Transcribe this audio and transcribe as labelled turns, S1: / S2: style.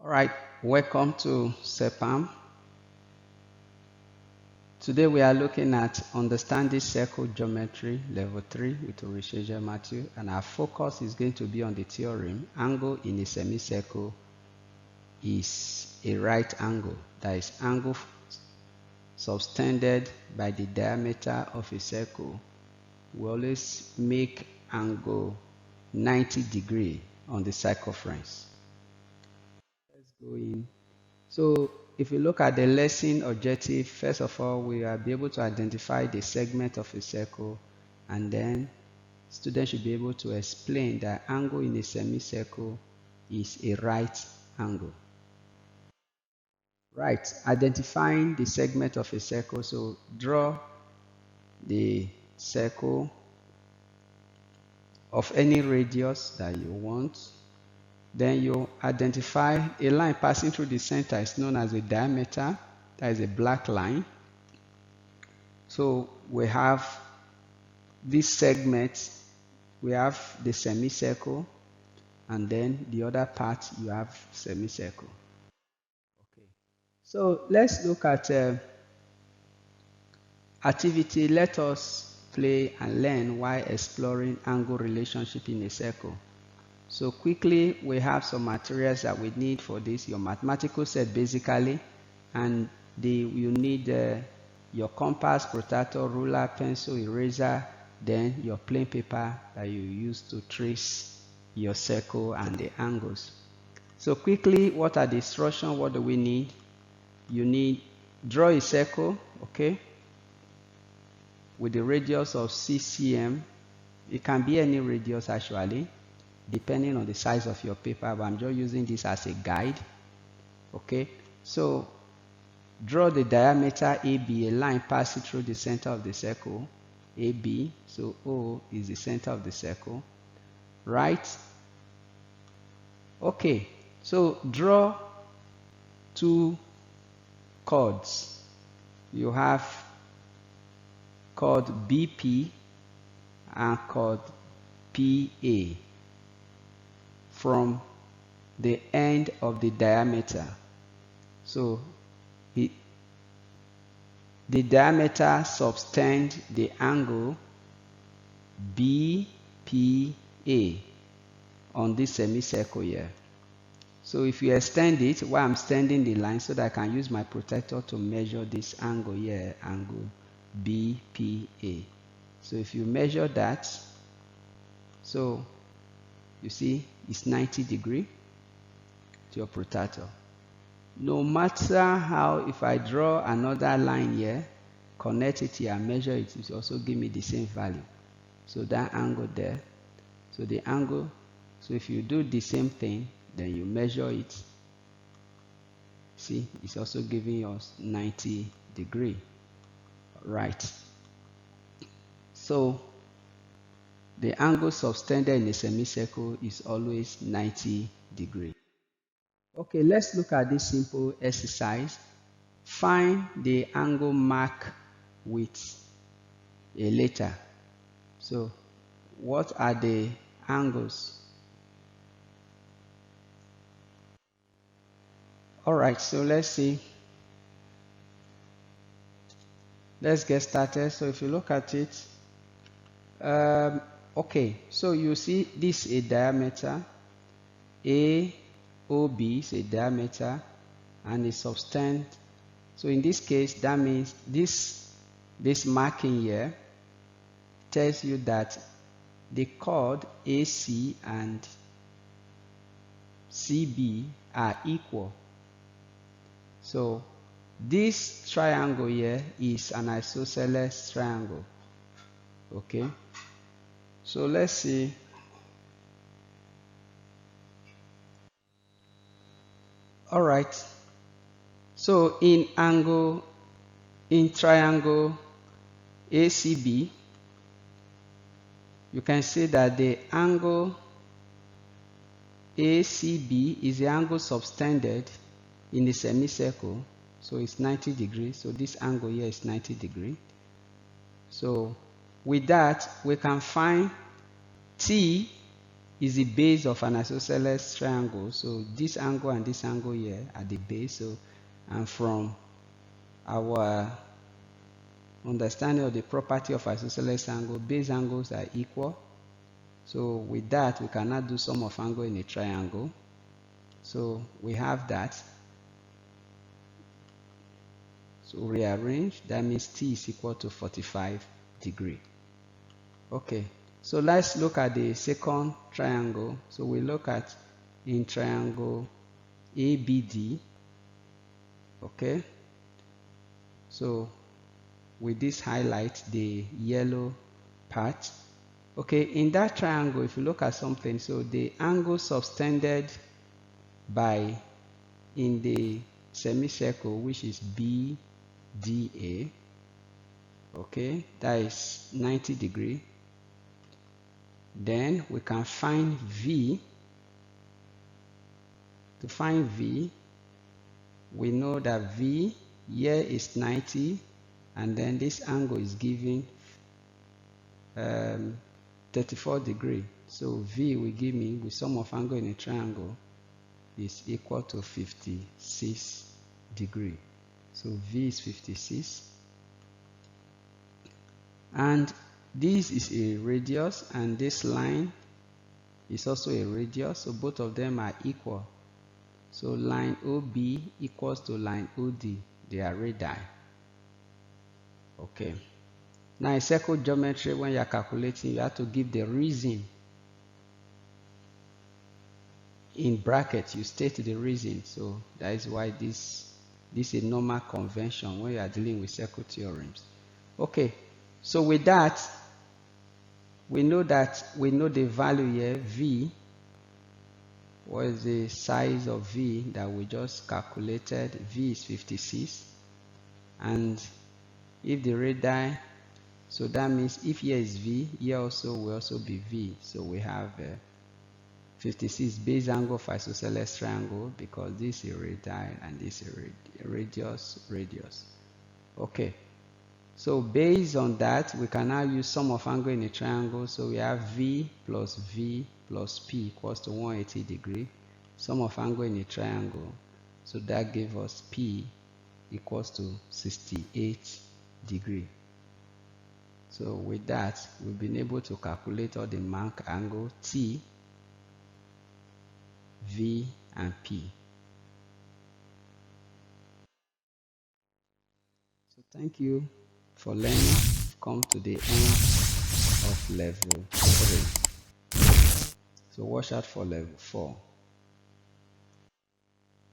S1: Alright, welcome to CEPAM. Today we are looking at understanding circle geometry level 3 with Orisheja Matthew, and our focus is going to be on the theorem angle in a semicircle is a right angle, that is angle subtended by the diameter of a circle. We always make angle 90 degrees on the circumference. Let's go in. So if we look at the lesson objective, first of all, we will be able to identify the segment of a circle, and then students should be able to explain that angle in a semicircle is a right angle. Right, identifying the segment of a circle. So draw the circle of any radius that you want. Then you identify a line passing through the center is known as a diameter. That is a black line. So we have this segment, we have the semicircle, and then the other part you have semicircle. Okay. So let's look at activity. Let us play and learn while exploring angle relationship in a circle. So quickly, we have some materials that we need for this. Your mathematical set basically, and you need your compass, protractor, ruler, pencil, eraser, then your plain paper that you use to trace your circle and the angles. So quickly, what are the instructions? What do we need? You need draw a circle, okay, with the radius of 6 cm. It can be any radius actually, depending on the size of your paper, but I'm just using this as a guide. Okay, so draw the diameter AB, a line passing through the center of the circle, AB, so O is the center of the circle, right? Okay, so draw two chords. You have chord BP and chord PA from the end of the diameter. So the diameter subtends the angle BPA on this semicircle here. So if you extend it, while I'm extending the line so that I can use my protractor to measure this angle here, angle BPA. So if you measure that, so you see it's 90 degrees to your protractor. No matter how, if I draw another line here, connect it here, measure it, it will also give me the same value. So that angle there, so the angle, so if you do the same thing, then you measure it, see, it's also giving us 90 degrees. Right. So the angle subtended in a semicircle is always 90 degrees. Okay, let's look at this simple exercise. Find the angle marked with a letter. So what are the angles? Alright, so let's see. Let's get started. So if you look at it, okay, so you see this is a diameter, AOB is a diameter, and it subtends. So in this case, that means this marking here tells you that the chord AC and CB are equal. So this triangle here is an isosceles triangle. Okay, so let's see. All right, so in triangle ACB, you can see that the angle ACB is the angle subtended in the semicircle, so it's 90 degrees. So this angle here is 90 degrees. So with that, we can find T is the base of an isosceles triangle. So this angle and this angle here are the base. So, and from our understanding of the property of isosceles angle, base angles are equal. So with that, we cannot do sum of angle in a triangle. So we have that. So rearrange, that means T is equal to 45 degrees. Okay, so let's look at the second triangle. So we look at in triangle ABD. Okay, so with this highlight, the yellow part. Okay, in that triangle, if you look at something, so the angle subtended by in the semicircle, which is BDA, okay, that is 90 degrees. Then we can find V. To find V, we know that V here is 90, and then this angle is giving 34 degrees. So V will give me, with sum of angle in a triangle, is equal to 56 degrees. So V is 56. And this is a radius, and this line is also a radius. So both of them are equal. So line OB equals to line OD. They are radii. Okay. Now in circle geometry, when you are calculating, you have to give the reason. In brackets, you state the reason. So that is why this is a normal convention when you are dealing with circle theorems. Okay. So with that, we know the value here, V. What is the size of V that we just calculated? V is 56. And if the radii, so that means if here is V, here also will also be V. So we have 56 base angle of isosceles triangle, because this is a radii and this is a radius. Okay. So based on that, we can now use sum of angle in a triangle. So we have V plus P equals to 180 degrees. Sum of angle in a triangle. So that gave us P equals to 68 degrees. So with that, we've been able to calculate all the marked angle T, V, and P. So thank you for learning. We've come to the end of level 3. So watch out for level 4.